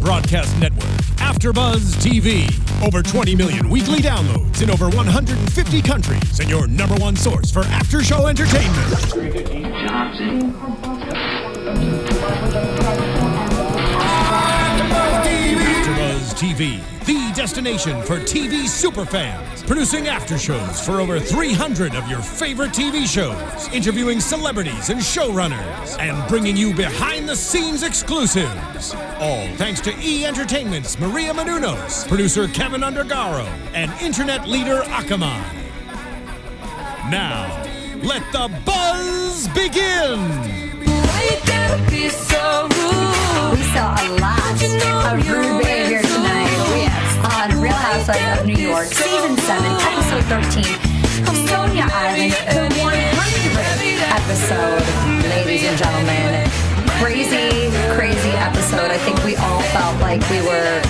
broadcast network, AfterBuzz TV. Over 20 million weekly downloads in over 150 countries, and your number one source for after-show entertainment. AfterBuzz TV, the destination for TV superfans. Producing aftershows for over 300 of your favorite TV shows. Interviewing celebrities and showrunners. And bringing you behind-the-scenes exclusives. All thanks to E! Entertainment's Maria Menounos, producer Kevin Undergaro, and internet leader Akamai. Now, let the buzz begin! We saw a lot of rude behavior tonight on Real Housewives of New York, Season 7, Episode 13, Sonja Island, the 100th episode, ladies and gentlemen. Crazy, crazy episode. I think we all felt like we were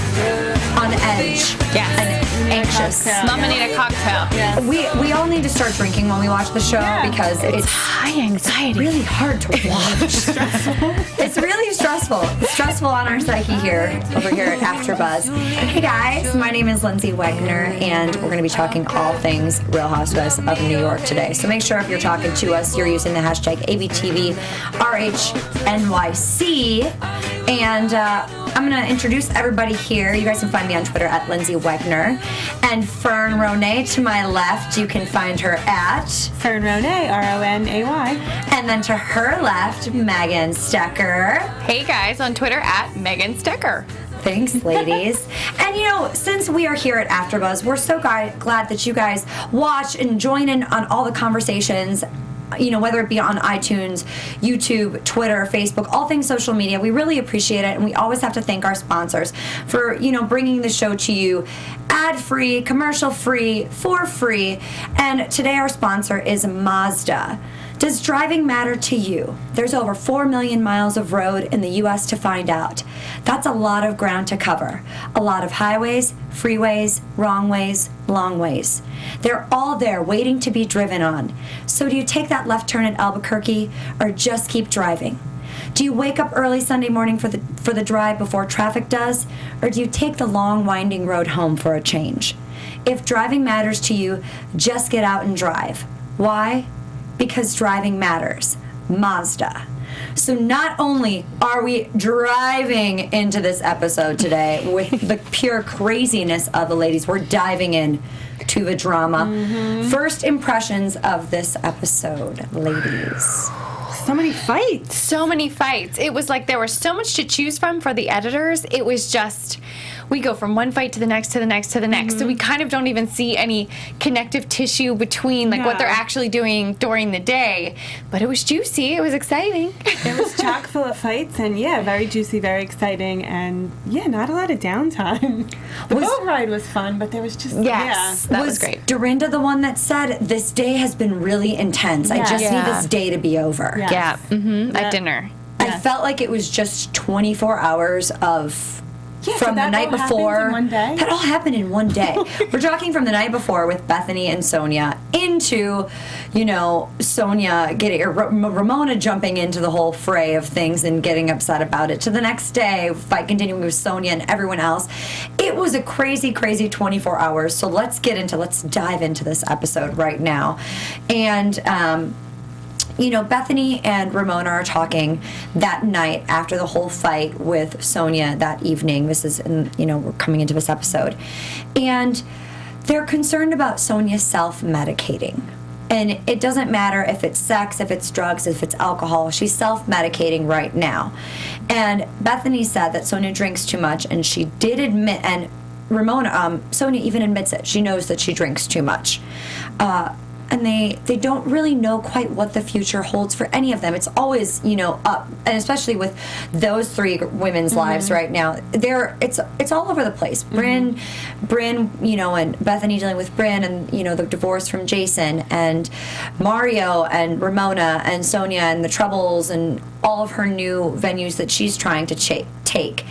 on edge and anxious. Mama need a cocktail. Yes. We all need to start drinking when we watch the show because it's high anxiety. Really hard to watch. It's really stressful. It's stressful on our psyche over here at AfterBuzz. Hey guys, my name is Lyndsey Wegner, and we're going to be talking all things Real Housewives of New York today. So make sure if you're talking to us, you're using the hashtag ABTVRHNYC. And I'm going to introduce everybody here. You guys can find me on Twitter at Lyndsey Wegner. And Fern Ronay to my left, you can find her at Fern Ronay, R-O-N-A-Y. And then to her left, Megan Stecher. Hey guys, on Twitter at Megan Stecher. Thanks, ladies. And since we are here at AfterBuzz, we're so glad that you guys watch and join in on all the conversations. Whether it be on iTunes, YouTube, Twitter, Facebook, all things social media. We really appreciate it, and we always have to thank our sponsors for, bringing the show to you ad-free, commercial-free, for free. And today our sponsor is Mazda. Does driving matter to you? There's over 4 million miles of road in the U.S. to find out. That's a lot of ground to cover. A lot of highways, freeways, wrong ways, long ways. They're all there waiting to be driven on. So do you take that left turn at Albuquerque or just keep driving? Do you wake up early Sunday morning for the drive before traffic does? Or do you take the long winding road home for a change? If driving matters to you, just get out and drive. Why? Because driving matters. Mazda. So not only are we driving into this episode today with the pure craziness of the ladies, we're diving in to the drama. Mm-hmm. First impressions of this episode, ladies. So many fights. So many fights. It was like there was so much to choose from for the editors. It was just, we go from one fight to the next, to the next, to the next. Mm-hmm. So we kind of don't even see any connective tissue between what they're actually doing during the day. But it was juicy. It was exciting. It was chock full of fights and very juicy, very exciting, and not a lot of downtime. The boat ride was fun, but there was just that was great. Dorinda the one that said, "This day has been really intense. I just need this day to be over." Yeah. Mm-hmm. At dinner. I felt like it was just 24 hours of from the night before. In one day? That all happened in one day. We're talking from the night before with Bethenny and Sonja into, Sonja getting Ramona jumping into the whole fray of things and getting upset about it. To the next day, fight continuing with Sonja and everyone else. It was a crazy, crazy 24 hours. So let's dive into this episode right now. And Bethenny and Ramona are talking that night after the whole fight with Sonja that evening. This is, we're coming into this episode. And they're concerned about Sonja self-medicating. And it doesn't matter if it's sex, if it's drugs, if it's alcohol. She's self-medicating right now. And Bethenny said that Sonja drinks too much, and she did admit, and Sonja even admits it. She knows that she drinks too much. And they don't really know quite what the future holds for any of them. It's always, up, and especially with those three women's lives right now, it's all over the place. Brynn, and Bethenny dealing with Brynn, and the divorce from Jason, and Mario and Ramona and Sonja and the troubles and all of her new venues that she's trying to take.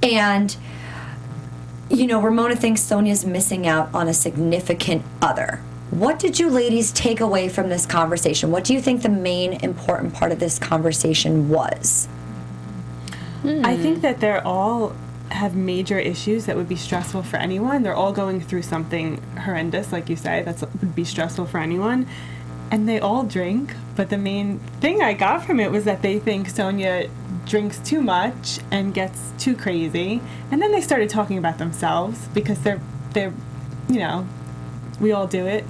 And Ramona thinks Sonja's missing out on a significant other. What did you ladies take away from this conversation? What do you think the main important part of this conversation was? I think that they're all have major issues that would be stressful for anyone. They're all going through something horrendous, like you say, that would be stressful for anyone. And they all drink, but the main thing I got from it was that they think Sonja drinks too much and gets too crazy. And then they started talking about themselves because they're you know, we all do it.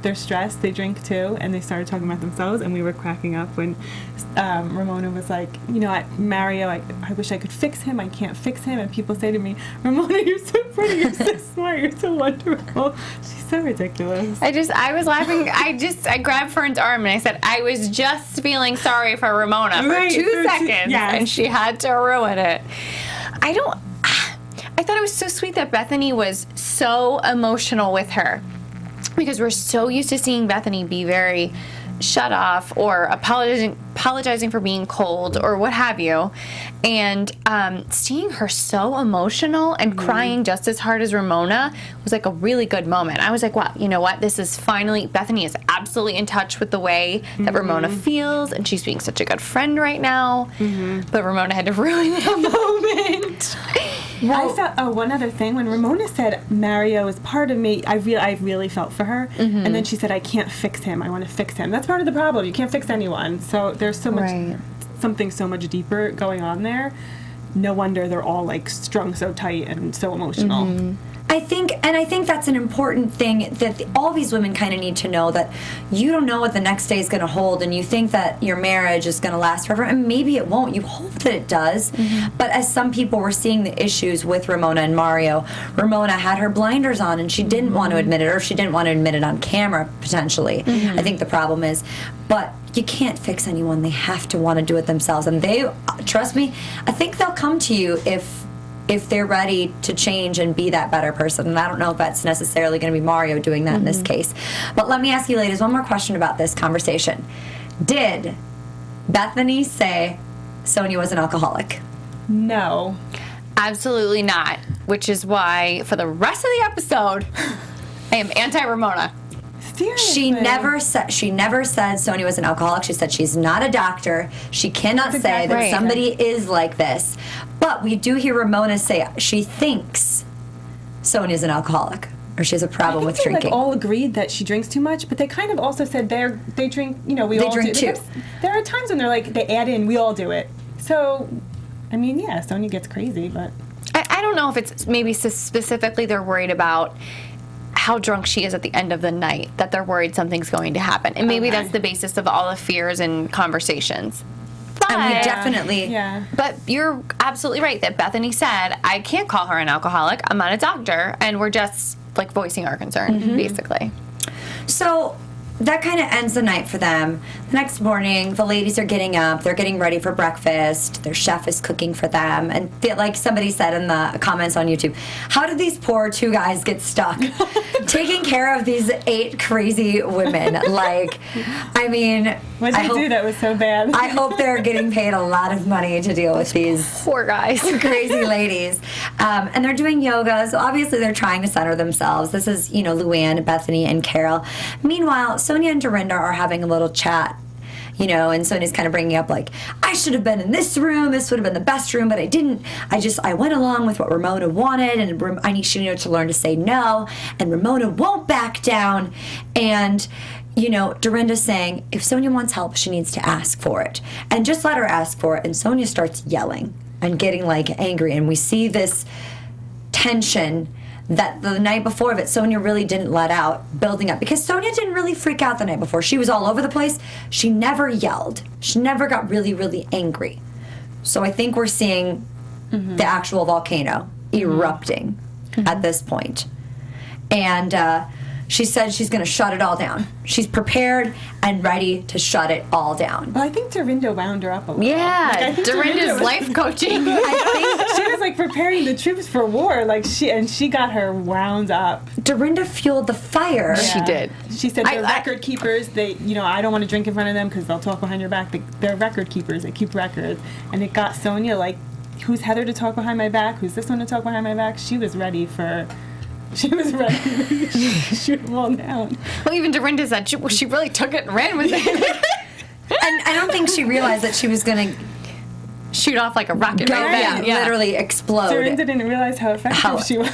They're stressed, they drink too, and they started talking about themselves, and we were cracking up when Ramona was like, you know, Mario, I wish I could fix him, I can't fix him, and people say to me, Ramona, you're so pretty, you're so smart, you're so wonderful. She's so ridiculous. I was laughing, I grabbed Fern's arm and I said, I was just feeling sorry for Ramona for 2 seconds, and she had to ruin it. I thought it was so sweet that Bethenny was so emotional with her. Because we're so used to seeing Bethenny be very shut off or apologizing for being cold or what have you. And seeing her so emotional and crying just as hard as Ramona was like a really good moment. I was like, wow, you know what? This is finally, Bethenny is absolutely in touch with the way that Ramona feels, and she's being such a good friend right now. But Ramona had to ruin that moment. Well, I felt, one other thing, when Ramona said Mario is part of me, I really felt for her. And then she said, I can't fix him, I want to fix him. That's part of the problem. You can't fix anyone. So there's so much, something so much deeper going on there. No wonder they're all like strung so tight and so emotional. I think that's an important thing that all these women kind of need to know, that you don't know what the next day is going to hold, and you think that your marriage is going to last forever, and maybe it won't. You hope that it does. But as some people were seeing the issues with Ramona and Mario, Ramona had her blinders on and she didn't want to admit it, or she didn't want to admit it on camera, potentially. I think the problem is, but you can't fix anyone. They have to want to do it themselves. And they, trust me, I think they'll come to you if they're ready to change and be that better person. And I don't know if that's necessarily going to be Mario doing that in this case. But let me ask you ladies one more question about this conversation. Did Bethenny say Sonja was an alcoholic? No. Absolutely not. Which is why, for the rest of the episode, I am anti-Ramona. Seriously? She never said Sonja was an alcoholic. She said she's not a doctor. She cannot say that somebody is like this. But we do hear Ramona say she thinks Sonja's an alcoholic, or she has a problem with drinking. Like all agreed that she drinks too much, but they kind of also said they drink. You know, we all drink too. There are times when they're like they add in, we all do it. So, I mean, yeah, Sonja gets crazy, but I don't know if it's maybe specifically they're worried about how drunk she is at the end of the night, that they're worried something's going to happen. And maybe that's the basis of all the fears and conversations. But, and we definitely... Yeah. But you're absolutely right that Bethenny said, I can't call her an alcoholic. I'm not a doctor. And we're just, like, voicing our concern, basically. So that kind of ends the night for them. The next morning, the ladies are getting up. They're getting ready for breakfast. Their chef is cooking for them. And like somebody said in the comments on YouTube, how did these poor two guys get stuck taking care of these 8 crazy women? Like, I mean... What did they do that was so bad? I hope they're getting paid a lot of money to deal with these poor guys, crazy ladies. And they're doing yoga, so obviously they're trying to center themselves. This is, you know, Luann, Bethenny, and Carole. Meanwhile, Sonja and Dorinda are having a little chat, you know, and Sonja's kind of bringing up, like, I should have been in this room. This would have been the best room, but I didn't. I went along with what Ramona wanted, and I need you to learn to say no, and Ramona won't back down. And, you know, Dorinda's saying, if Sonja wants help, she needs to ask for it. And just let her ask for it. And Sonja starts yelling and getting, like, angry. And we see this tension that the night before of it, Sonja really didn't let out, building up. Because Sonja didn't really freak out the night before. She was all over the place. She never yelled. She never got really, really angry. So I think we're seeing the actual volcano erupting at this point. And she said she's going to shut it all down. She's prepared and ready to shut it all down. Well, I think Dorinda wound her up a little. Yeah, like, Dorinda's life coaching. I think she was like preparing the troops for war. Like she got her wound up. Dorinda fueled the fire. Yeah. She did. She said they're record keepers. They, you know, I don't want to drink in front of them because they'll talk behind your back. They're record keepers. They keep records. And it got Sonja like, who's Heather to talk behind my back? Who's this one to talk behind my back? She was ready to shoot them all down. Well, even Dorinda said she really took it and ran with it. And I don't think she realized that she was going to shoot off like a rocket right then. Literally explode. Dorinda didn't realize how effective she was.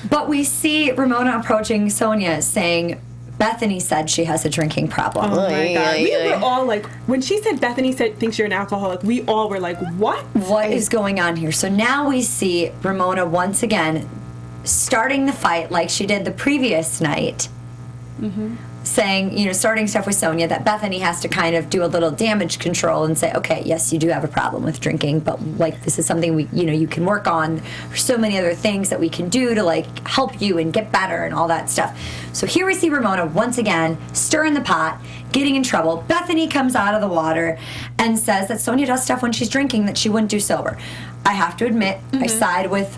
But we see Ramona approaching Sonja saying, Bethenny said she has a drinking problem. Oh my God. We were all like, when she said Bethenny thinks you're an alcoholic, we all were like, what? What is going on here? So now we see Ramona once again starting the fight like she did the previous night. Saying, starting stuff with Sonja, that Bethenny has to kind of do a little damage control and say, okay, yes, you do have a problem with drinking, but like this is something we, you can work on. There's so many other things that we can do to like help you and get better and all that stuff. So here we see Ramona once again stirring the pot, getting in trouble. Bethenny comes out of the water and says that Sonja does stuff when she's drinking that she wouldn't do sober. I have to admit, I side with,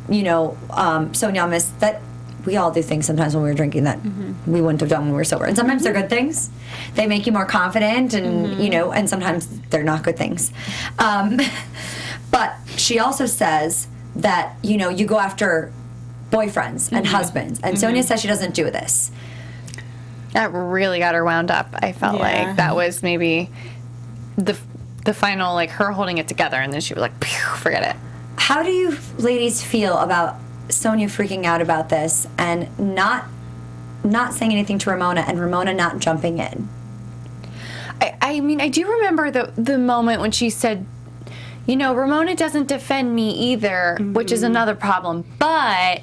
Sonja on this, that we all do things sometimes when we were drinking that we wouldn't have done when we were sober. And sometimes they're good things. They make you more confident and, and sometimes they're not good things. But she also says that, you go after boyfriends and husbands. And Sonja says she doesn't do this. That really got her wound up. I felt like that was maybe the final, like her holding it together. And then she was like, phew, forget it. How do you ladies feel about Sonja freaking out about this and not saying anything to Ramona and Ramona not jumping in? I mean, I do remember the moment when she said, Ramona doesn't defend me either, which is another problem, but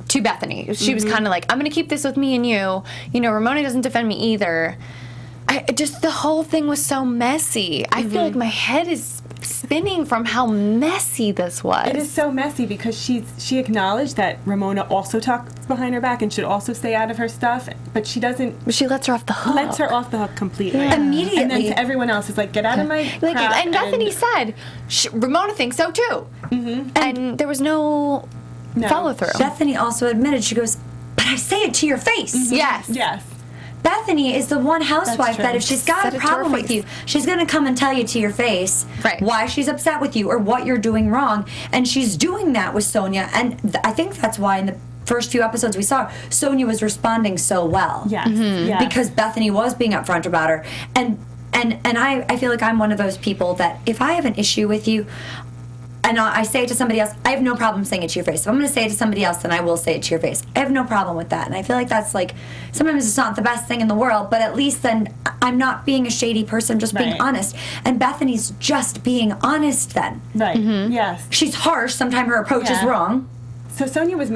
to Bethenny. She was kind of like, I'm going to keep this with me and you. Ramona doesn't defend me either. The whole thing was so messy. I feel like my head is spinning from how messy this was. It is so messy because she acknowledged that Ramona also talks behind her back and should also stay out of her stuff, but she doesn't. But she lets her off the hook. Lets her off the hook completely. Yeah. Immediately. And then to everyone else, it's like, get out of my crap. And Bethenny said, Ramona thinks so too. And there was no follow through. Bethenny also admitted, she goes, but I say it to your face. Yes. Bethenny is the one housewife that if she's got a problem with you, she's going to come and tell you to your face why she's upset with you or what you're doing wrong. And she's doing that with Sonja. And I think that's why in the first few episodes we saw, Sonja was responding so well. Because Bethenny was being upfront about her. And I feel like I'm one of those people that if I have an issue with you, and I say it to somebody else, I have no problem saying it to your face. If I'm going to say it to somebody else, then I will say it to your face. I have no problem with that. And I feel like that's like, sometimes it's not the best thing in the world, but at least then I'm not being a shady person, just being honest. And Bethenny's just being honest then. Yes. She's harsh. Sometimes her approach is wrong. So Sonja was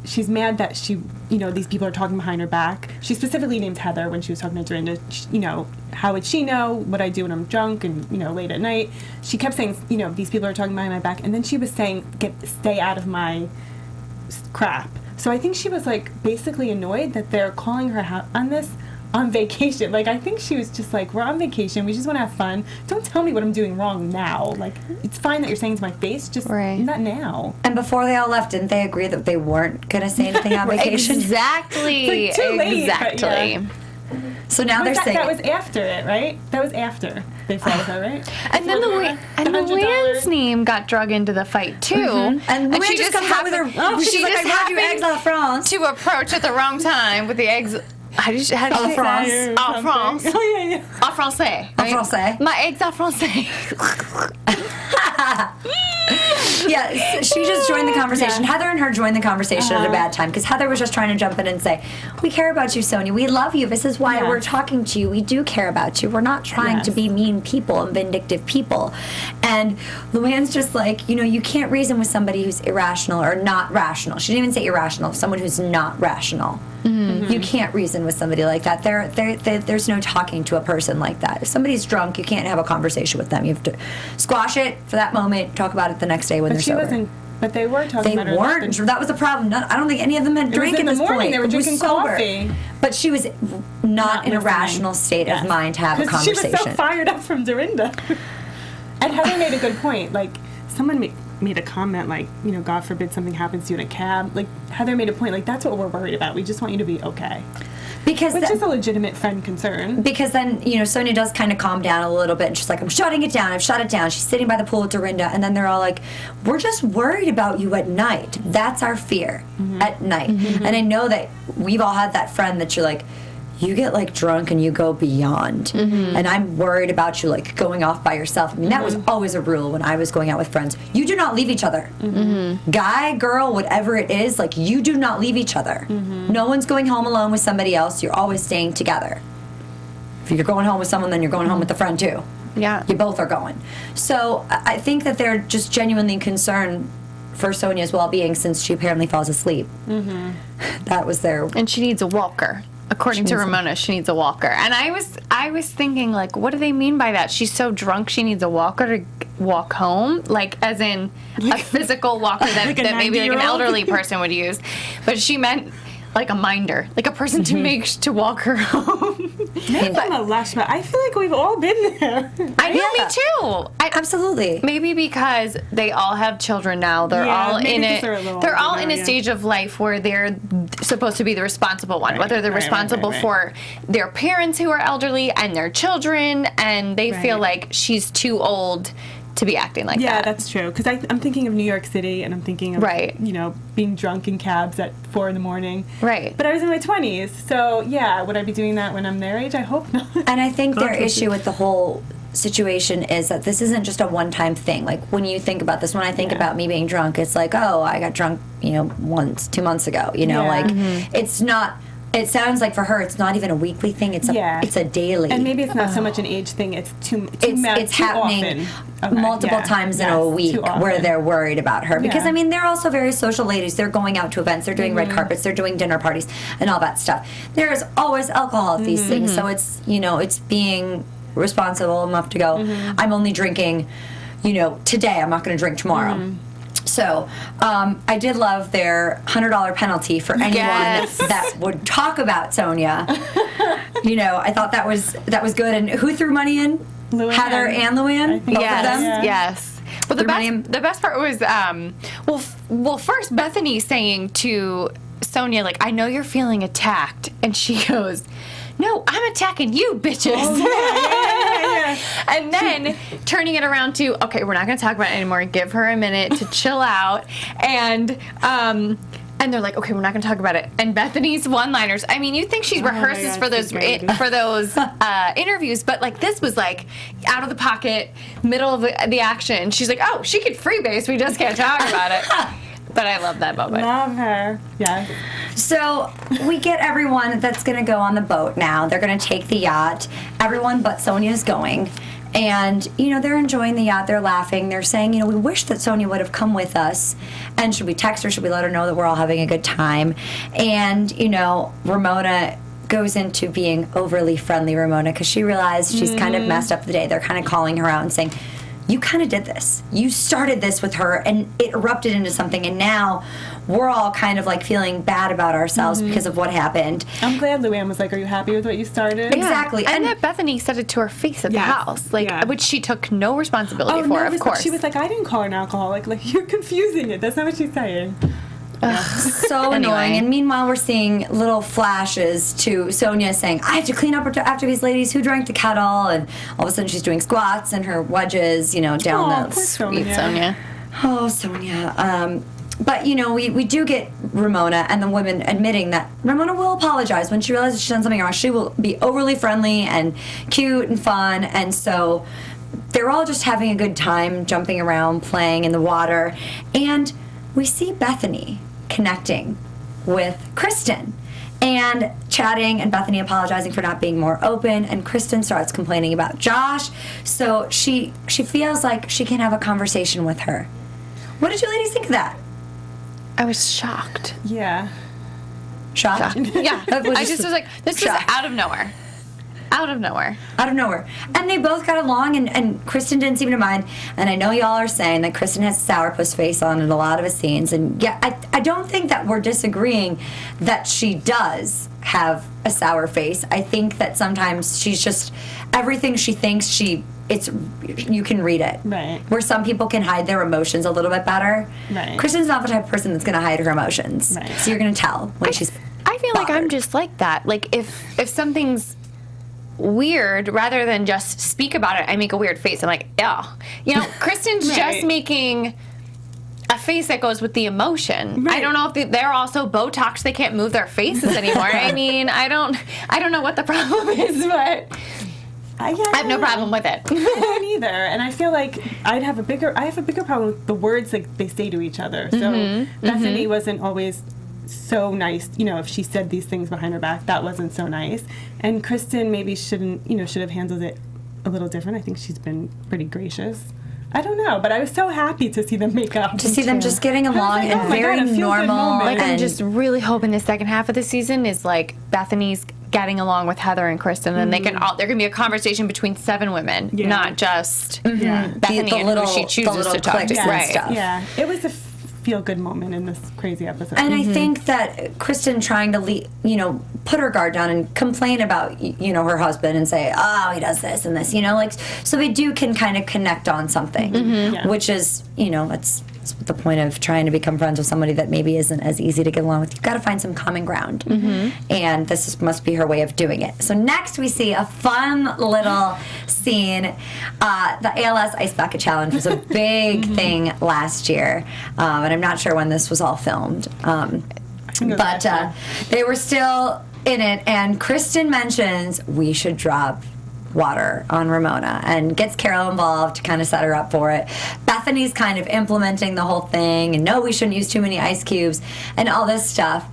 she's mad that she, these people are talking behind her back. She specifically named Heather when she was talking to Dorinda. How would she know what I do when I'm drunk and, late at night? She kept saying, these people are talking behind my back. And then she was saying, stay out of my crap. So I think she was, basically annoyed that they're calling her on this on vacation. Like, I think she was just like, we're on vacation. We just want to have fun. Don't tell me what I'm doing wrong now. Like, it's fine that you're saying to my face, just not now. And before they all left, didn't they agree that they weren't going to say anything on vacation? Exactly. It's like too late. Exactly. So now they're saying... That was after it, right? That was after they fought with her, right? And then Luann's name got drug into the fight, too. And Luann just comes out with her... she's like, I brought you eggs à la France. To approach at the wrong time with the eggs... How do you say? En France. En France. Oh, yeah. En français. En français. My eggs en français. Yeah, she just joined the conversation. Heather and her joined the conversation at a bad time because Heather was just trying to jump in and say, we care about you, Sonja. We love you. This is why we're talking to you. We do care about you. We're not trying to be mean people and vindictive people. And Luann's just like, you can't reason with somebody who's irrational or not rational. She didn't even say irrational. Someone who's not rational. You can't reason with somebody like that. There's no talking to a person like that. If somebody's drunk, you can't have a conversation with them. You have to squash it for that moment, talk about it the next day when they're sober. But they were talking about her. They weren't. That was the problem. I don't think any of them had drank at this point. They were drinking coffee. But she was not in a rational state of mind to have a conversation. She was so fired up from Dorinda. And Heather made a good point. Like, someone made a comment like, God forbid something happens to you in a cab. Like, Heather made a point, like, that's what we're worried about. We just want you to be okay. Which is a legitimate friend concern. Because then, Sonja does kind of calm down a little bit. And she's like, I'm shutting it down. I've shut it down. She's sitting by the pool with Dorinda. And then they're all like, we're just worried about you at night. That's our fear at night. And I know that we've all had that friend that you're like, you get like drunk and you go beyond. And I'm worried about you like going off by yourself. I mean, that was always a rule when I was going out with friends. You do not leave each other. Guy, girl, whatever it is, like you do not leave each other. No one's going home alone with somebody else. You're always staying together. If you're going home with someone, then you're going home with a friend too. Yeah. You both are going. So I think that they're just genuinely concerned for Sonja's well-being since she apparently falls asleep. That was their... And she needs a walker. According to Ramona, she needs a walker. And I was thinking, like, what do they mean by that? She's so drunk she needs a walker to walk home? Like, as in a physical walker that, Like a that maybe like an 90-year-old? elderly person would use. But she meant like a minder. Like a person to walk her home. Maybe I'm a lush, but I feel like we've all been there. I know, Yeah. me too. Absolutely. Maybe because they all have children now. They're Yeah, all maybe in because it. they're a little They're all older in now, a yeah. stage of life where they're supposed to be the responsible one. Whether they're right, responsible right. for their parents who are elderly and their children, and they feel Right. like she's too old to be acting like Yeah, that. that's true. Because I'm thinking of New York City, and I'm thinking of, Right. being drunk in cabs at 4 a.m. Right. But I was in my 20s, so yeah, would I be doing that when I'm their age? I hope not. And I think their God forbid. issue with the whole situation is that this isn't just a one-time thing. Like, when you think about this, when I think about me being drunk, it's like, oh, I got drunk, once, 2 months ago. Yeah. Like, it's not... It sounds like for her, it's not even a weekly thing. It's a daily. And maybe it's not so much an age thing. It's too it's too happening often. Okay, multiple yeah. times in Yes, a week too often. where they're worried about her. Because, Yeah. I mean, they're also very social ladies. They're going out to events. They're doing red carpets. They're doing dinner parties and all that stuff. There is always alcohol at these things. So it's, it's being responsible enough to go, I'm only drinking, today. I'm not going to drink tomorrow. So, I did love their $100 penalty for anyone Yes. that would talk about Sonja. I thought that was good. And who threw money in? Luann. Heather and Luann? Both of Yes. them? Yeah. Yes. Well, the best part was, well, first Bethenny saying to Sonja, like, I know you're feeling attacked, and she goes, no, I'm attacking you, bitches. Yeah. And then turning it around to, okay, we're not going to talk about it anymore. Give her a minute to chill out. And they're like, okay, we're not going to talk about it. And Bethany's one-liners. I mean, you think she rehearses God, for those she's very good. interviews, but like this was like out of the pocket, middle of the action. She's like, oh, she could freebase. We just can't talk about it. But I love that moment. Love her. Yes. So we get everyone that's going to go on the boat now. They're going to take the yacht. Everyone but Sonja is going. And, they're enjoying the yacht. They're laughing. They're saying, we wish that Sonja would have come with us. And should we text her? Should we let her know that we're all having a good time? And, Ramona goes into being overly friendly, Ramona, because she realized she's kind of messed up the day. They're kind of calling her out and saying, you kind of did this. You started this with her, and it erupted into something, and now we're all kind of like feeling bad about ourselves because of what happened. I'm glad Luann was like, are you happy with what you started? Exactly. And And- that Bethenny said it to her face at the Yes. house, like, Yeah. which she took no responsibility Oh, for, no, of course. she was like, I didn't call her an alcoholic. Like, you're confusing it. That's not what she's saying. So Anyway. annoying. And meanwhile, we're seeing little flashes to Sonja saying, I have to clean up after these ladies who drank the kettle. And all of a sudden she's doing squats and her wedges, down Aw, the... poor Sweet Sonja. Sonja. Oh, Sonja. But, we do get Ramona and the women admitting that Ramona will apologize when she realizes she's done something wrong. She will be overly friendly and cute and fun. And so they're all just having a good time, jumping around, playing in the water. And we see Bethenny connecting with Kristen and chatting, and Bethenny apologizing for not being more open, and Kristen starts complaining about Josh. So she feels like she can have a conversation with her. What did you ladies think of that? I was shocked. Yeah. Shocked? Yeah. That was I just was like, this was shocked. out of nowhere. Out of nowhere. Out of nowhere. And they both got along, and Kristen didn't seem to mind. And I know y'all are saying that Kristen has a sourpuss face on in a lot of his scenes. And yeah, I don't think that we're disagreeing that she does have a sour face. I think that sometimes she's just, everything she thinks you can read it. Right. Where some people can hide their emotions a little bit better. Right. Kristen's not the type of person that's going to hide her emotions. Right. So you're going to tell when she's I feel like I'm bothered. just like that. Like if something's weird, rather than just speak about it, I make a weird face. I'm like, yeah. Kristen's just Right. making a face that goes with the emotion. Right. I don't know if they're also Botox. They can't move their faces anymore. I mean, I don't know what the problem is, but I have no problem with it. I don't either, and I feel like I have a bigger problem with the words like they say to each other. So Bethenny wasn't always so nice, if she said these things behind her back, that wasn't so nice. And Kristen maybe should have handled it a little different. I think she's been pretty gracious. I don't know, but I was so happy to see them make up. To see them just getting along and very normal. Like, I'm just really hoping the second half of the season is like Bethenny's getting along with Heather and Kristen, and there can be a conversation between 7 women, not just Bethenny and who she chooses to talk to. Right. Stuff. Yeah, it was a feel-good moment in this crazy episode. And I think that Kristen trying to, put her guard down and complain about, her husband and say, oh, he does this and this, so they can kind of connect on something, which is, it's the point of trying to become friends with somebody that maybe isn't as easy to get along with. You've got to find some common ground. And this must be her way of doing it. So next we see a fun little scene. The ALS Ice Bucket Challenge was a big thing last year. And I'm not sure when this was all filmed. But they were still in it. And Kristen mentions we should drop water on Ramona and gets Carole involved to kind of set her up for it. Bethenny's kind of implementing the whole thing and no, we shouldn't use too many ice cubes and all this stuff.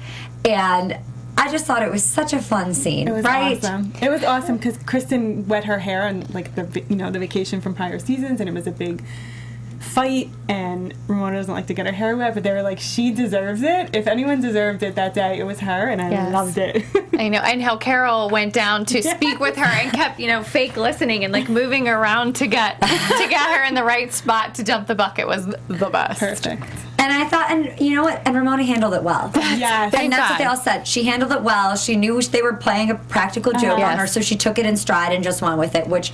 And I just thought it was such a fun scene. It was awesome. It was awesome because Kristen wet her hair on the vacation from prior seasons, and it was a big fight, and Ramona doesn't like to get her hair wet, but they were like, she deserves it. If anyone deserved it that day, it was her, and I loved it. I know, and how Carole went down to speak with her and kept, fake listening and moving around to get her in the right spot to dump the bucket was the best. Perfect. And I thought, and you know what? And Ramona handled it well. Yes. And that's what they all said. She handled it well. She knew they were playing a practical joke on her, so she took it in stride and just went with it, which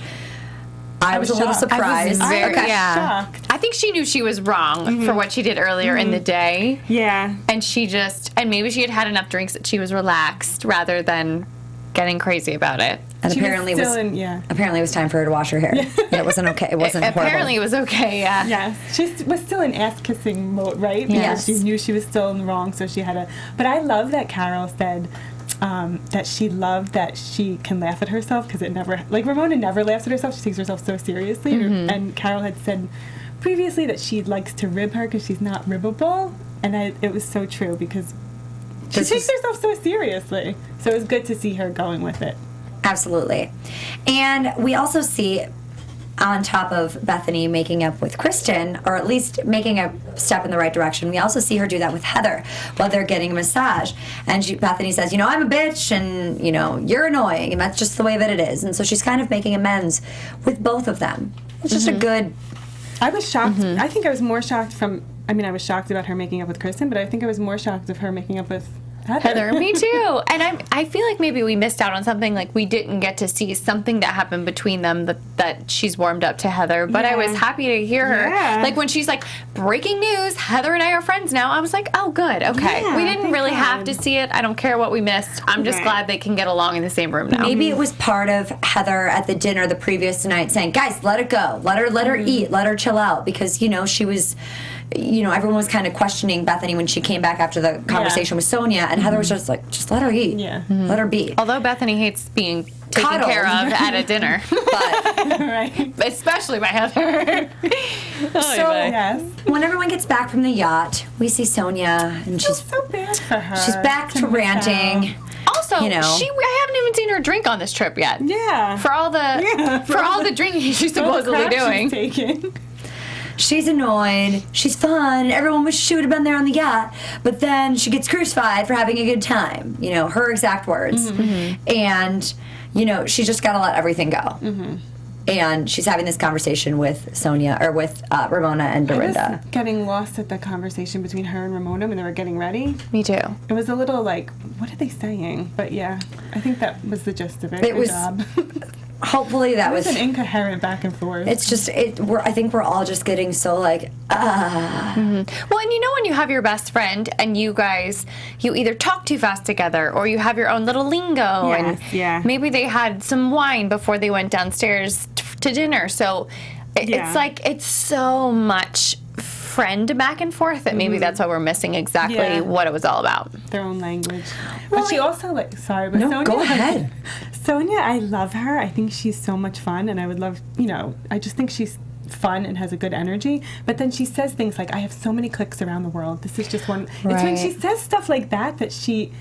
I was a little surprised. Shocked. I think she knew she was wrong for what she did earlier in the day. Yeah. And and maybe she had enough drinks that she was relaxed rather than getting crazy about it. And apparently it was time for her to wash her hair. It wasn't okay. It wasn't horrible. Apparently it was okay, yeah. Yes. She was still in ass-kissing mode, right? Yes. Because she knew she was still in the wrong, so she had to... But I love that Carole said that she loved that she can laugh at herself, because it never... Ramona never laughs at herself. She takes herself so seriously. And Carole had said previously that she likes to rib her because she's not ribbable. And it was so true, because she takes herself so seriously. So it was good to see her going with it. Absolutely. And we also see, on top of Bethenny making up with Kristen, or at least making a step in the right direction, we also see her do that with Heather while they're getting a massage. And Bethenny says, I'm a bitch, and, you're annoying, and that's just the way that it is. And so she's kind of making amends with both of them. It's just a good... I was shocked. I think I was more shocked I was shocked about her making up with Kristen, but I think I was more shocked of her making up with Heather. Me too. And I feel like maybe we missed out on something, we didn't get to see something that happened between them that she's warmed up to Heather. But I was happy to hear her. Yeah. When she's like, breaking news, Heather and I are friends now. I was like, oh, good. Okay. Yeah, we didn't really have to see it. I don't care what we missed. I'm just glad they can get along in the same room now. Maybe it was part of Heather at the dinner the previous night saying, guys, let it go. Let her eat. Let her chill out. Because, she was... everyone was kind of questioning Bethenny when she came back after the conversation with Sonja, and Heather was just like, just let her eat. Yeah. Let her be. Although Bethenny hates being taken care of at a dinner. But especially by Heather. When everyone gets back from the yacht, we see Sonja, and she's so bad for her. She's back to ranting. Also, I haven't even seen her drink on this trip yet. Yeah. For all the drinking she's supposedly doing. She's taking. She's annoyed. She's fun. Everyone she would have been there on the yacht. But then she gets crucified for having a good time. Her exact words. And, she's just got to let everything go. And she's having this conversation with Sonja, or with Ramona and Dorinda. I was getting lost at the conversation between her and Ramona when they were getting ready. Me too. It was a little what are they saying? But yeah, I think that was the gist of it. Good job. Hopefully that was an incoherent back and forth. It's just I think we're all just getting so Well, and when you have your best friend and you either talk too fast together or you have your own little lingo, and maybe they had some wine before they went downstairs to dinner. So it's it's so much friend back and forth that maybe that's why we're missing exactly what it was all about. Their own language. But she also, like, sorry, but No, Sonja, go ahead. Sonja, I love her. I think she's so much fun, and I would love, I just think she's fun and has a good energy. But then she says things like, I have so many cliques around the world. This is just one. It's when she says stuff like that she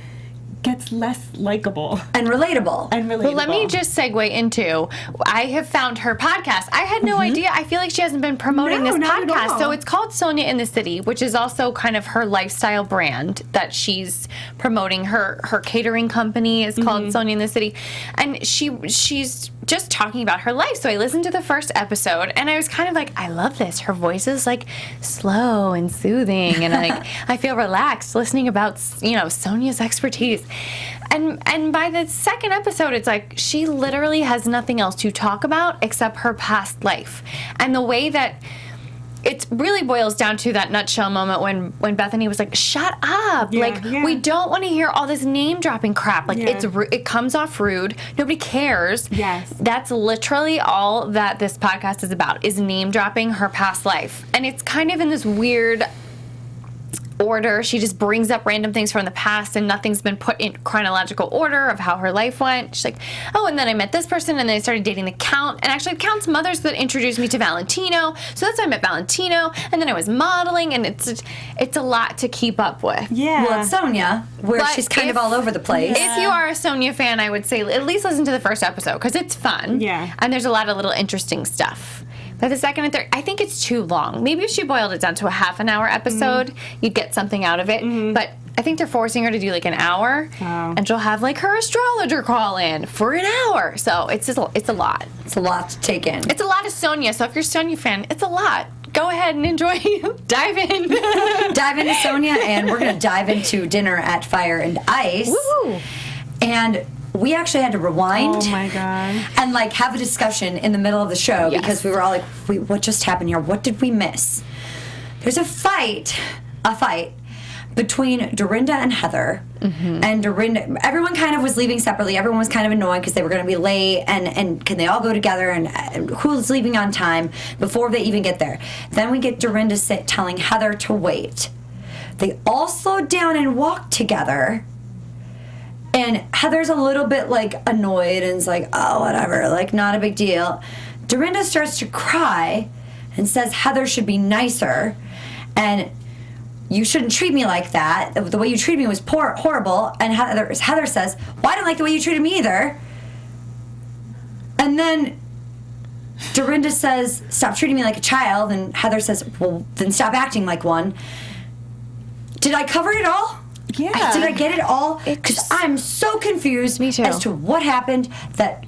gets less likable. And relatable. Well, let me just segue into, I have found her podcast. I had no idea. I feel like she hasn't been promoting this podcast. So it's called Sonja in the City, which is also kind of her lifestyle brand that she's promoting. Her catering company is called Sonja in the City. And she's just talking about her life. So I listened to the first episode and I was kind of like, I love this. Her voice is like slow and soothing, and I feel relaxed listening about, Sonja's expertise. And by the second episode, it's like she literally has nothing else to talk about except her past life. And the way that it really boils down to that nutshell moment when Bethenny was like, shut up. We don't want to hear all this name dropping crap. It comes off rude. Nobody cares. Yes. That's literally all that this podcast is about, is name dropping her past life. And it's kind of in this weird order. She just brings up random things from the past and nothing's been put in chronological order of how her life went. She's like, oh, and then I met this person and then I started dating the Count, and actually the Count's mother's that introduced me to Valentino, so that's how I met Valentino, and then I was modeling, and it's a lot to keep up with. Yeah. Well, it's Sonja, where But she's kind of all over the place. If you are a Sonja fan, I would say at least listen to the first episode because it's fun. Yeah. And there's a lot of little interesting stuff. But the second and third, I think it's too long. Maybe if she boiled it down to a half an hour episode, you'd get something out of it. But I think they're forcing her to do like an hour, and she'll have like her astrologer call in for an hour. So it's a lot. It's a lot to take in. It's a lot of Sonja. So if you're a Sonja fan, it's a lot. Go ahead and enjoy. Dive in. Dive into Sonja, and we're going to dive into Dinner at Fire and Ice. Woo! And we actually had to rewind. Oh my God. And like have a discussion in the middle of the show because we were all like, wait, what just happened here? What did we miss? There's a fight between Dorinda and Heather. And Dorinda, everyone kind of was leaving separately. Everyone was kind of annoyed because they were going to be late, and can they all go together, and who's leaving on time before they even get there. Then we get Dorinda telling Heather to wait. They all slowed down and walked together. And Heather's a little bit, like, annoyed and is like, oh, whatever, like, not a big deal. Dorinda starts to cry and says Heather should be nicer. And you shouldn't treat me like that. The way you treated me was horrible. And Heather says, well, I don't like the way you treated me either. And then Dorinda says, stop treating me like a child. And Heather says, well, then stop acting like one. Did I cover it all? Yeah. Did I get it all? Because I'm so confused as to what happened that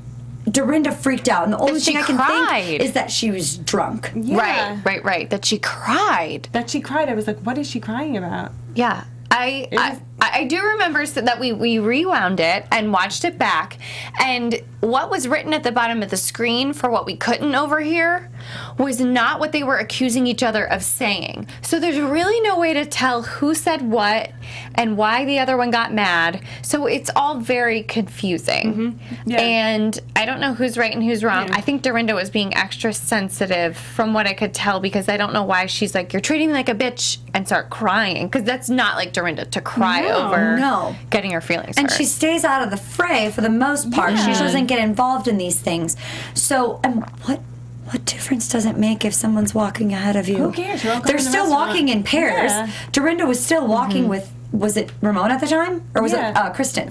Dorinda freaked out. And the only thing I can think is that she was drunk. Yeah. Right. That she cried. I was like, what is she crying about? Yeah. I do remember that we rewound it and watched it back, and what was written at the bottom of the screen for what we couldn't overhear was not what they were accusing each other of saying. So there's really no way to tell who said what and why the other one got mad. So it's all very confusing. Yeah. And I don't know who's right and who's wrong. Yeah. I think Dorinda was being extra sensitive from what I could tell, because I don't know why she's like, you're treating me like a bitch, and start crying, because that's not like Dorinda to cry over getting her feelings hurt. And she stays out of the fray for the most part. Yeah. She doesn't get involved in these things. So, what difference does it make if someone's walking ahead of you? Who cares? You're all going They're to the still restaurant. walking in pairs. Yeah. Dorinda was still walking with, was it Ramona at the time? Or was it Kristen?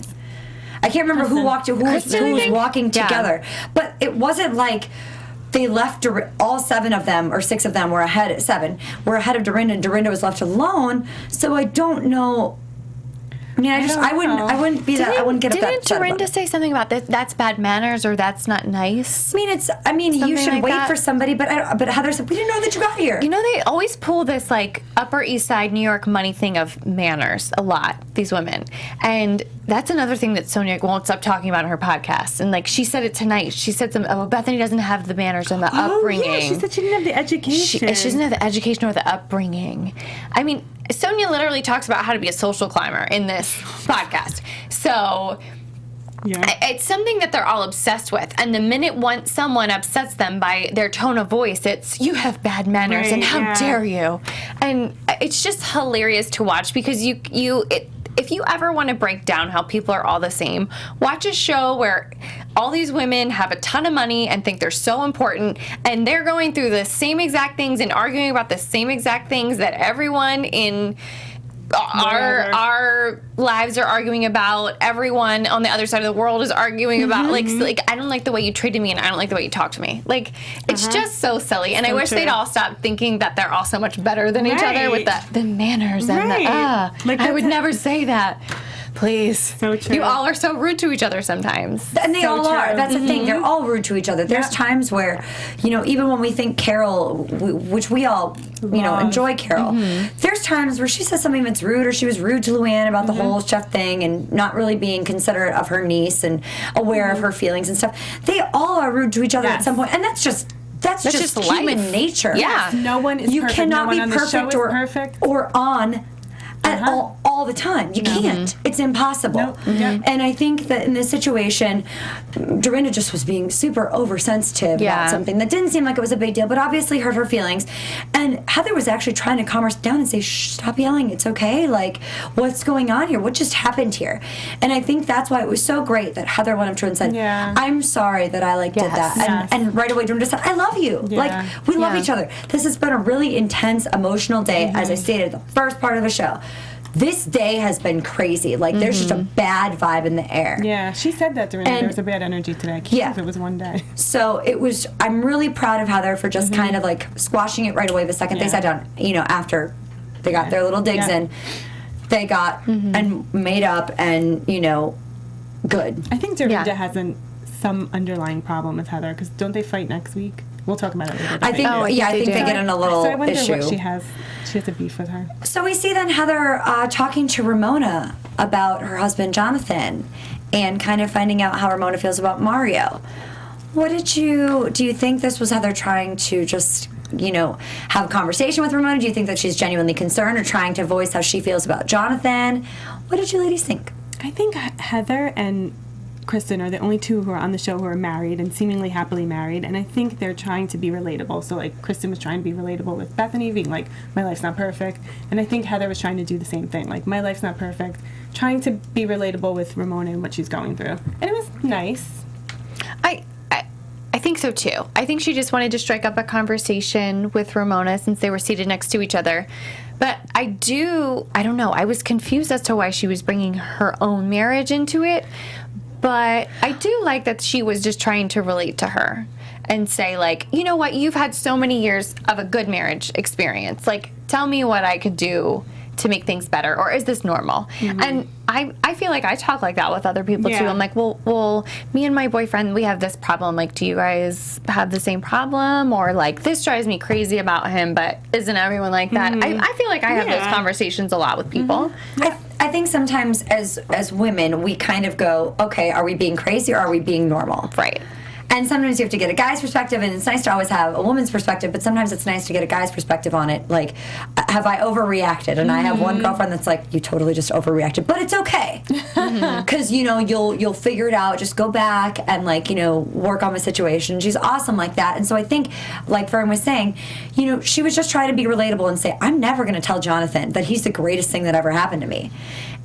I can't remember who was walking together. But it wasn't like they left, all 7 of them, or 6 of them were ahead of Dorinda, and Dorinda was left alone. So I don't know. I mean, I wouldn't get upset. Didn't Dorinda say something about that's bad manners, or that's not nice? I mean, you Something should like wait that. for somebody, but Heather said, we didn't know that you got here. You know, they always pull this like Upper East Side New York money thing of manners a lot, these women. And that's another thing that Sonja won't stop talking about on her podcast. And like she said it tonight. She said Bethenny doesn't have the manners and the upbringing. Yeah, she said she didn't have the education. She doesn't have the education or the upbringing. I mean, Sonja literally talks about how to be a social climber in this podcast. So It's something that they're all obsessed with. And the minute someone upsets them by their tone of voice, it's, you have bad manners and how dare you. And it's just hilarious to watch because if you ever want to break down how people are all the same, watch a show where all these women have a ton of money and think they're so important, and they're going through the same exact things and arguing about the same exact things that everyone in our lives are arguing about. Everyone on the other side of the world is arguing about. Like I don't like the way you treated me, and I don't like the way you talk to me. Like, it's just so silly. And I wish they'd all stop thinking that they're all so much better than each other with the manners and like I would never say that. Please. So true. You all are so rude to each other sometimes. And they all are. That's the thing. They're all rude to each other. There's times where, even when we think Carole, which we all, enjoy Carole, there's times where she says something that's rude, or she was rude to Luann about the whole chef thing and not really being considerate of her niece and aware of her feelings and stuff. They all are rude to each other at some point. And that's just human nature. Yeah. No one is you perfect. Cannot no one be perfect or on all the time. You can't. It's impossible. Nope. And I think that in this situation, Dorinda just was being super oversensitive about something that didn't seem like it was a big deal, but obviously hurt her feelings. And Heather was actually trying to calm her down and say, shh, stop yelling. It's okay. Like, what's going on here? What just happened here? And I think that's why it was so great that Heather went up to her and said, I'm sorry that I did that. And right away Dorinda said, I love you. Like, we love each other. This has been a really intense, emotional day, as I stated at the first part of the show. This day has been crazy. Like, there's just a bad vibe in the air. Yeah, she said that during there was a bad energy today. I can't believe it was one day. So I'm really proud of Heather for just kind of like squashing it right away the second they sat down, after they got their little digs in. They got and made up and, good. I think Dorinda has some underlying problem with Heather, because don't they fight next week? We'll talk about it later. I think they get in a little So I wonder issue. what she has a beef with her. So we see then Heather talking to Ramona about her husband Jonathan and kind of finding out how Ramona feels about Mario. Do you think this was Heather trying to just, have a conversation with Ramona? Do you think that she's genuinely concerned or trying to voice how she feels about Jonathan? What did you ladies think? I think Heather and Kristen are the only two who are on the show who are married and seemingly happily married, and I think they're trying to be relatable. So, like, Kristen was trying to be relatable with Bethenny, being like, my life's not perfect, and I think Heather was trying to do the same thing, like, my life's not perfect, trying to be relatable with Ramona and what she's going through. And it was nice. I think so too. I think she just wanted to strike up a conversation with Ramona since they were seated next to each other. But I don't know, I was confused as to why she was bringing her own marriage into it. But I do like that she was just trying to relate to her and say, like, you know what, you've had so many years of a good marriage experience. Like, tell me what I could do to make things better, or is this normal? And I feel like I talk like that with other people too. I'm like, well, me and my boyfriend, we have this problem. Like, do you guys have the same problem? Or like, this drives me crazy about him, but isn't everyone like that? I feel like I have those conversations a lot with people. I think sometimes as women, we kind of go, okay, are we being crazy or are we being normal? Right. And sometimes you have to get a guy's perspective, and it's nice to always have a woman's perspective, but sometimes it's nice to get a guy's perspective on it. Like, have I overreacted? And I have one girlfriend that's like, you totally just overreacted, but it's okay. Because, you'll figure it out. Just go back and, like, work on the situation. She's awesome like that. And so I think, like Fern was saying, she was just trying to be relatable and say, I'm never going to tell Jonathan that he's the greatest thing that ever happened to me.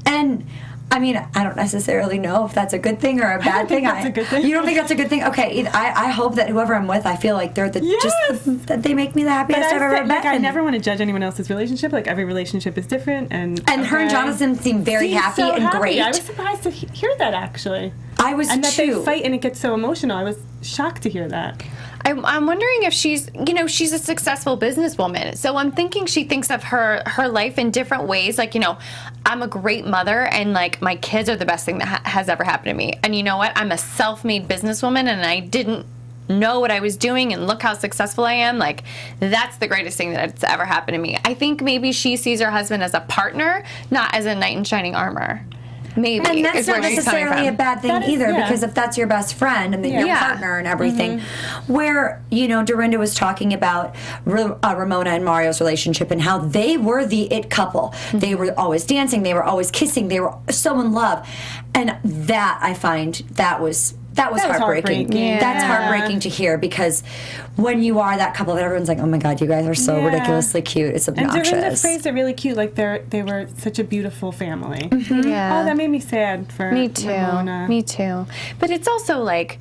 And I mean, I don't necessarily know if that's a good thing or a bad thing. That's a good thing. You don't think that's a good thing? Okay, I hope that whoever I'm with, I feel like they're that they make me the happiest I've ever met. I never want to judge anyone else's relationship. Like, every relationship is different, and her and Jonathan seem very happy and great. I was surprised to hear that, actually. I was and that too. they fight and it gets so emotional. I was shocked to hear that. I'm wondering if she's a successful businesswoman. So I'm thinking she thinks of her life in different ways. Like, I'm a great mother, and, like, my kids are the best thing that has ever happened to me. And you know what? I'm a self-made businesswoman, and I didn't know what I was doing, and look how successful I am. Like, that's the greatest thing that's ever happened to me. I think maybe she sees her husband as a partner, not as a knight in shining armor. maybe. And that's is where not she's coming necessarily a from. bad thing That is- either, yeah. because if that's your best friend and your Yeah. partner and everything, where, you know, Dorinda was talking about Ramona and Mario's relationship and how they were the it couple. They were always dancing, they were always kissing, they were so in love. And that, I find, that was heartbreaking. heartbreaking. Yeah. That's heartbreaking to hear, because when you are that couple that everyone's like, oh my God, you guys are so Yeah. ridiculously cute. It's And obnoxious. Dorinda phrased it really cute, like they were such a beautiful family. Yeah. Oh, that made me sad for Me too. Ramona. Me too. But it's also like,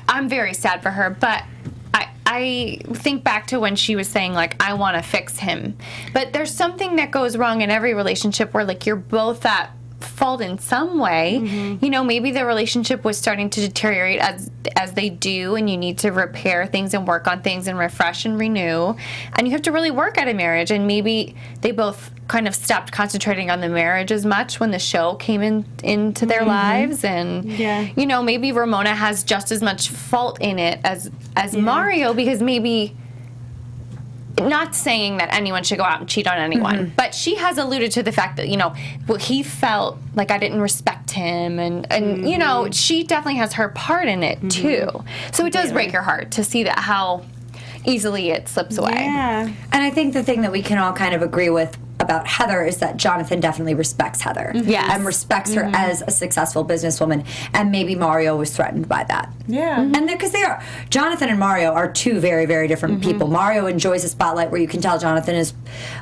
I'm very sad for her, but I think back to when she was saying, like, I want to fix him. But there's something that goes wrong in every relationship where, like, you're both at fault in some way. You know, maybe the relationship was starting to deteriorate as they do, and you need to repair things and work on things and refresh and renew. And you have to really work at a marriage. And maybe they both kind of stopped concentrating on the marriage as much when the show came into their lives. And, you know, maybe Ramona has just as much fault in it as Mario, because maybe, not saying that anyone should go out and cheat on anyone, but she has alluded to the fact that, you know, well, he felt like I didn't respect him, and you know, she definitely has her part in it too. So it does break your heart to see that how easily it slips away. Yeah. And I think the thing that we can all kind of agree with about Heather is that Jonathan definitely respects Heather. Yes. And respects her as a successful businesswoman. And maybe Mario was threatened by that. Yeah. And because they are, Jonathan and Mario are two very, very different people. Mario enjoys the spotlight, where you can tell Jonathan is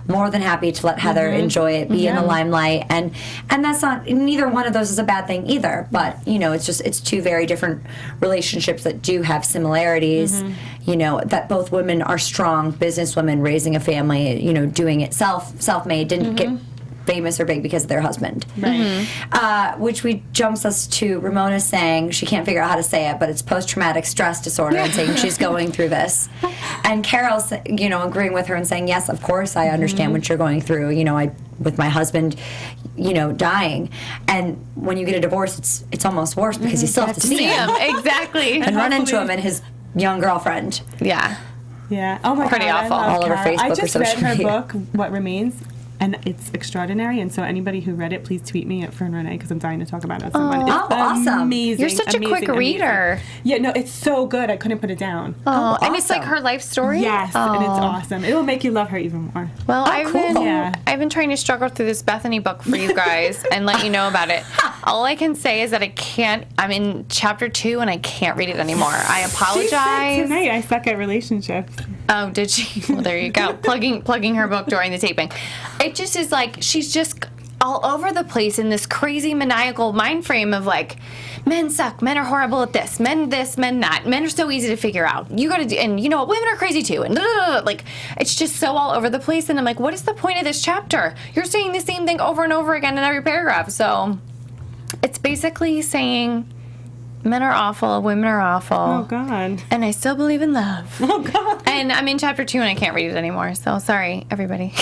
more than happy to let Heather enjoy it, be in the limelight. And that's not, neither one of those is a bad thing either. But, you know, it's two very different relationships that do have similarities. You know, that both women are strong businesswomen, raising a family, you know, doing it self-made, didn't get famous or big because of their husband. Right. Which jumps us to Ramona saying she can't figure out how to say it, but it's post-traumatic stress disorder, and saying she's going through this. And Carole, you know, agreeing with her and saying, yes, of course, I understand what you're going through. You know, with my husband, you know, dying. And when you get a divorce, it's almost worse, because you still have to see him. Exactly. And run into him and his young girlfriend. Yeah. Yeah. Oh my Pretty God. awful. I love All over Carole. Facebook I or just social read her media. book, What Remains, and it's extraordinary. And so anybody who read it, please tweet me at Fern Ronay, because I'm dying to talk about it with someone. It's Oh, awesome. amazing. You're such a quick reader. Yeah, no, it's so good. I couldn't put it down. Oh, and it's like awesome. her life story. Yes, and it's awesome. It will make you love her even more. Well, I've cool. been trying to struggle through this Bethenny book for you guys and let you know about it. All I can say is that I'm in chapter 2 and I can't read it anymore. I She said apologize. tonight I suck at relationships. Oh, did she? Well, there you go. Plugging her book during the taping. It just is like she's just all over the place in this crazy maniacal mind frame of like, men suck, men are horrible at this, men that, men are so easy to figure out. You gotta do, and you know what, women are crazy too, and like, it's just so all over the place. And I'm like, what is the point of this chapter? You're saying the same thing over and over again in every paragraph. So it's basically saying men are awful, women are awful. Oh, God. And I still believe in love. Oh, God. And I'm in chapter 2 and I can't read it anymore. So sorry, everybody.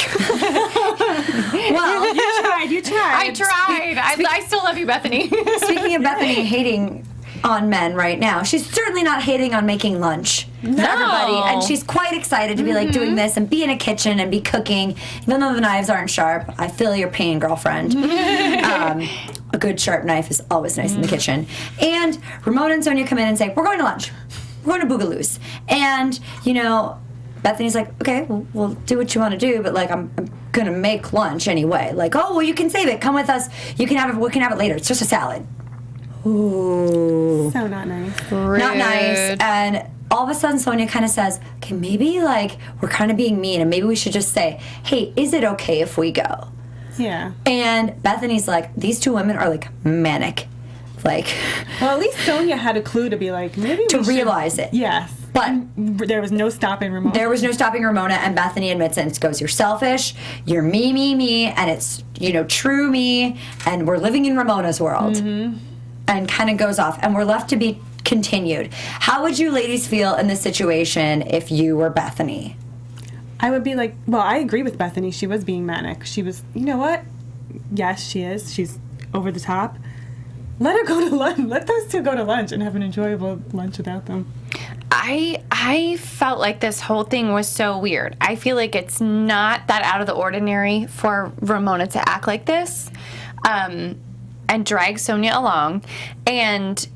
Well, You tried. I tried. I still love you, Bethenny. speaking of Bethenny hating on men right now, she's certainly not hating on making lunch for everybody. And she's quite excited to be like doing this and be in a kitchen and be cooking. Even though the knives aren't sharp, I feel your pain, girlfriend. A good sharp knife is always nice in the kitchen. And Ramona and Sonja come in and say, we're going to lunch. We're going to Boogaloo's. And, you know, Bethany's like, okay, we'll do what you want to do, but like I'm gonna make lunch anyway. Like, oh well, you can save it. Come with us. You can have it. We can have it later. It's just a salad. Ooh, So not nice. not nice. And all of a sudden, Sonja kind of says, okay, maybe like we're kind of being mean, and maybe we should just say, hey, is it okay if we go? Yeah. And Bethany's like, these two women are like manic, like Well, at least Sonja had a clue to be like, maybe to we should- realize it. Yes. But There was no stopping Ramona. there was no stopping Ramona, and Bethenny admits it. It goes, you're selfish, you're me, and it's, you know, true me, and we're living in Ramona's world. And kind of goes off, and we're left to be continued. How would you ladies feel in this situation if you were Bethenny? I would be like, well, I agree with Bethenny. She was being manic. She was, you know what? Yes, she is. She's over the top. Let her go to lunch. Let those two go to lunch and have an enjoyable lunch without them. I felt like this whole thing was so weird. I feel like it's not that out of the ordinary for Ramona to act like this. and drag Sonja along. And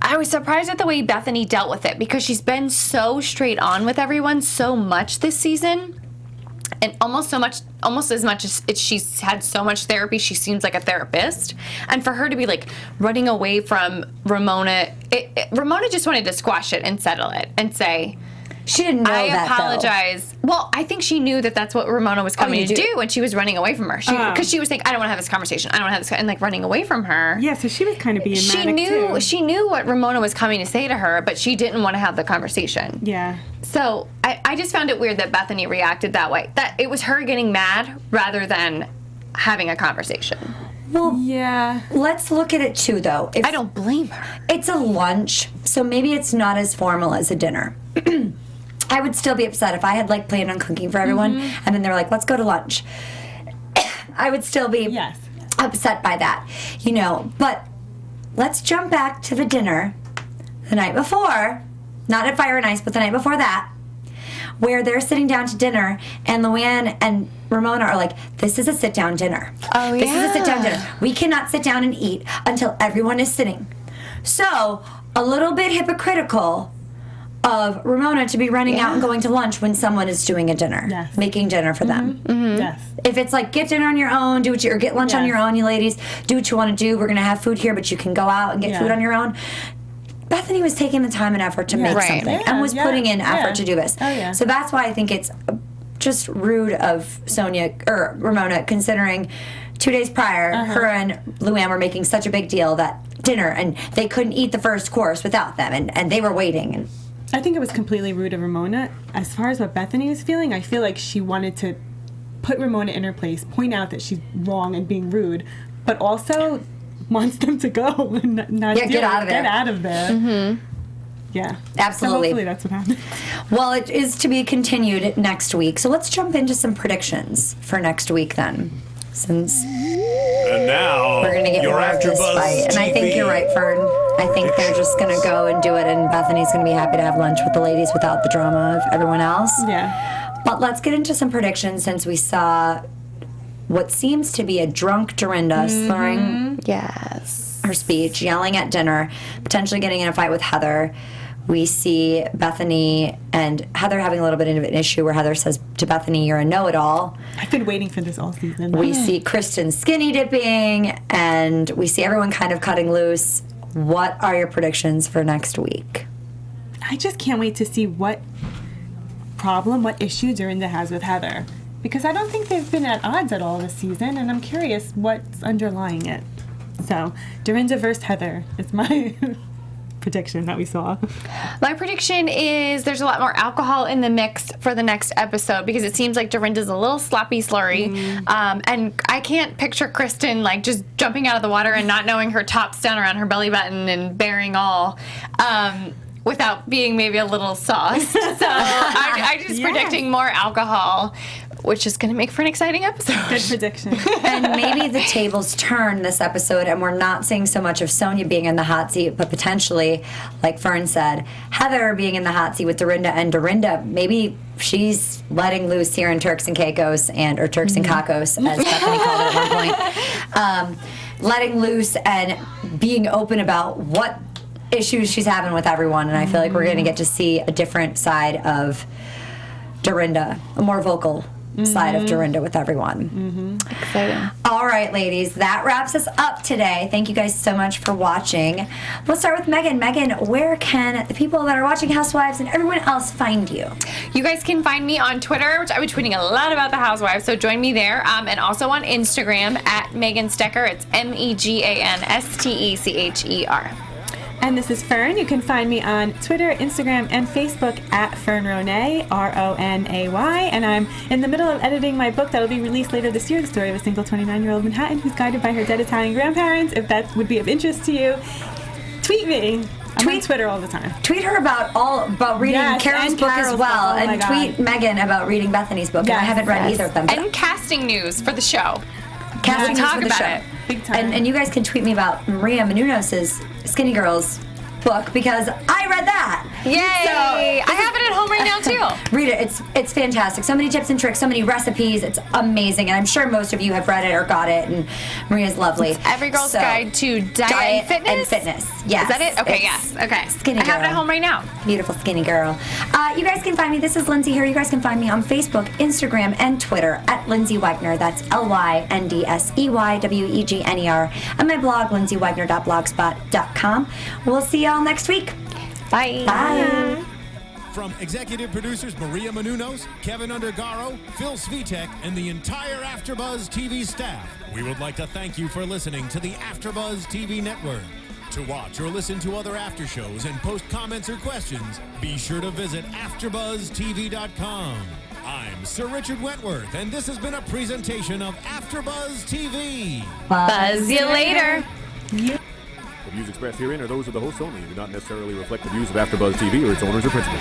I was surprised at the way Bethenny dealt with it, because she's been so straight on with everyone so much this season. And almost as much as she's had so much therapy, she seems like a therapist. And for her to be like running away from Ramona, Ramona just wanted to squash it and settle it and say, she didn't know I that, apologize. Though. Well, I think she knew that that's what Ramona was coming to do, and she was running away from her. Because she was saying, I don't want to have this conversation. I don't want to have this, and like running away from her. Yeah, so she was kind of being manic too. She knew what Ramona was coming to say to her, but she didn't want to have the conversation. Yeah. So I just found it weird that Bethenny reacted that way. That it was her getting mad rather than having a conversation. Well, yeah. Let's look at it too, though. I don't blame her. It's a lunch, so maybe it's not as formal as a dinner. I would still be upset if I had like planned on cooking for everyone, and then they're like, "Let's go to lunch." I would still be upset by that, you know. But let's jump back to the dinner the night before, not at Fire and Ice, but the night before that, where they're sitting down to dinner, and Luann and Ramona are like, "This is a sit-down dinner. Oh, This is a sit-down dinner. We cannot sit down and eat until everyone is sitting." So a little bit hypocritical of Ramona to be running out and going to lunch when someone is doing a dinner, making dinner for them. Yes. If it's like, get dinner on your own, do what or get lunch on your own, you ladies, do what you want to do. We're going to have food here, but you can go out and get food on your own. Bethenny was taking the time and effort to make something and was putting in effort to do this. So that's why I think it's just rude of Sonja or Ramona, considering 2 days prior, her and Luann were making such a big deal that dinner, and they couldn't eat the first course without them, and they were waiting. And I think it was completely rude of Ramona. As far as what Bethenny was feeling, I feel like she wanted to put Ramona in her place, point out that she's wrong and being rude, but also wants them to go and not get out of there. Get out of there. Yeah. Absolutely. So hopefully that's what happens. Well, it is to be continued next week. So let's jump into some predictions for next week then. Since and now we're going to get more of this fight. And I think you're right, Fern. I think they're just going to go and do it, and Bethenny's going to be happy to have lunch with the ladies without the drama of everyone else. Yeah. But let's get into some predictions, since we saw what seems to be a drunk Dorinda slurring her speech, yelling at dinner, potentially getting in a fight with Heather. We see Bethenny and Heather having a little bit of an issue where Heather says to Bethenny, "You're a know-it-all." I've been waiting for this all season. We see Kristen skinny dipping, and we see everyone kind of cutting loose. What are your predictions for next week? I just can't wait to see what problem, what issue Dorinda has with Heather. Because I don't think they've been at odds at all this season, and I'm curious what's underlying it. So, Dorinda versus Heather is my prediction that we saw. My prediction is there's a lot more alcohol in the mix for the next episode, because it seems like Dorinda's a little sloppy slurry. And I can't picture Kristen like just jumping out of the water and not knowing her top's down around her belly button and bearing all without being maybe a little sauced. So I'm just predicting more alcohol, which is going to make for an exciting episode. Good prediction. And maybe the tables turn this episode, and we're not seeing so much of Sonja being in the hot seat, but potentially, like Fern said, Heather being in the hot seat with Dorinda, and Dorinda, maybe she's letting loose here in Turks and Caicos, or Turks and Cacos, as Bethenny called it at one point. Letting loose and being open about what issues she's having with everyone, and I feel like we're going to get to see a different side of Dorinda, a more vocal side of Dorinda with everyone. Exciting. All right, ladies, that wraps us up today. Thank you guys so much for watching. We'll start with Megan. Megan, where can the people that are watching Housewives and everyone else find you? You guys can find me on Twitter, which I've been tweeting a lot about the Housewives, so join me there. And also on Instagram at Megan Stecher. It's MEGANSTECHER. And this is Fern. You can find me on Twitter, Instagram, and Facebook at Fern Ronay, RONAY. And I'm in the middle of editing my book that'll be released later this year, the story of a single 29-year-old Manhattan who's guided by her dead Italian grandparents. If that would be of interest to you, tweet me. I'm on Twitter all the time. Tweet her about reading Carole's book as well, and tweet Megan about reading Bethenny's book. And I haven't read either of them. And casting news for the show. Casting news talk for the about show. it. Big time. And you guys can tweet me about Maria Menounos' Skinny Girls book, because I read that. Yay! I have it at home right now too. will. Read it. It's fantastic. So many tips and tricks, so many recipes. It's amazing. And I'm sure most of you have read it or got it. And Maria's lovely. It's Every Girl's Guide to Diet and Fitness. Yes. Is that it? Okay, yes. Okay. Skinny I have it girl. at home right now. Beautiful skinny girl. You guys can find me. This is Lyndsey here. You guys can find me on Facebook, Instagram, and Twitter at Lyndsey Wegner. That's LYNDSEYWEGNER. And my blog, lyndseywegner.blogspot.com. We'll see y'all next week. Bye. Bye. From executive producers Maria Menounos, Kevin Undergaro, Phil Svitek, and the entire AfterBuzz TV staff, we would like to thank you for listening to the AfterBuzz TV network. To watch or listen to other after shows and post comments or questions, be sure to visit AfterBuzzTV.com. I'm Sir Richard Wentworth, and this has been a presentation of AfterBuzz TV. Buzz you later. The views expressed herein are those of the hosts only and do not necessarily reflect the views of AfterBuzz TV or its owners or principals.